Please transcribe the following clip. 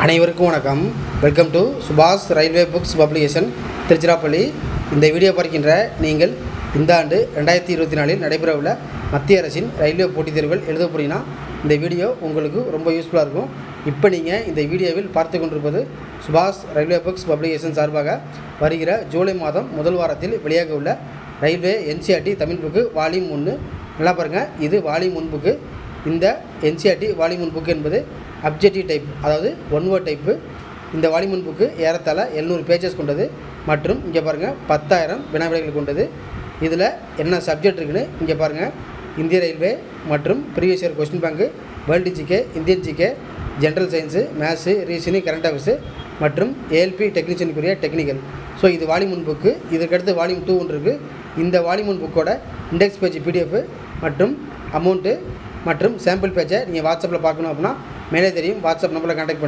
அனைவருக்கும் வணக்கம். Welcome to சுபாஷ் ரயில்வே புக்ஸ் பப்ளிகேஷன் திருச்சிராப்பள்ளி. இந்த வீடியோ பார்க்கின்ற நீங்கள் இந்த ஆண்டு 2024 நடைபெறவுள்ள மத்திய அரசின் ரயில்வே போட்டித் தேர்வுகள் எழுத போகிறீங்கன்னா இந்த வீடியோ உங்களுக்கு ரொம்ப யூஸ்ஃபுல்லாக இருக்கும். இப்போ நீங்கள் இந்த வீடியோவில் பார்த்து கொண்டிருப்பது சுபாஷ் ரயில்வே புக்ஸ் பப்ளிகேஷன் சார்பாக வருகிற ஜூலை மாதம் முதல் வாரத்தில் வெளியாக உள்ள railway NCERT Tamil book volume 1. நல்லா பாருங்கள், இது வால்யூம் 1 புக்கு. இந்த என்சிஆர்டி வால்யூம் 1 புக்கு என்பது அப்ஜெக்டிவ் டைப், அதாவது ஒன் வேர்ட் டைப்பு. இந்த வால்யூம் 1 புக்கு ஏறத்தாழ 700 பேஜஸ் கொண்டது மற்றும் இங்கே பாருங்கள் 10,000 வினாவிடைகள் கொண்டது. இதில் என்ன சப்ஜெக்ட் இருக்குன்னு இங்கே பாருங்கள். இந்திய ரயில்வே மற்றும் previous year question bank, world GK, Indian GK, general science, maths, reasoning, current affairs மற்றும் ஏஎல்பி டெக்னீஷியனுக்குரிய டெக்னிக்கல். ஸோ இது வால்யூம் 1 புக்கு. இதற்கடுத்து வால்யூம் 2 ஒன்று இருக்குது. இந்த வால்யூம் 1 புக்கோட இண்டெக்ஸ் பேஜ் பிடிஎஃப் மற்றும் அமௌண்ட்டு மற்றும் சாம்பிள் பேஜை நீங்கள் வாட்ஸ்அப்பில் பார்க்கணும் அப்படின்னா மேலே தெரியும் வாட்ஸ்அப் நம்பரில் கான்டாக்ட்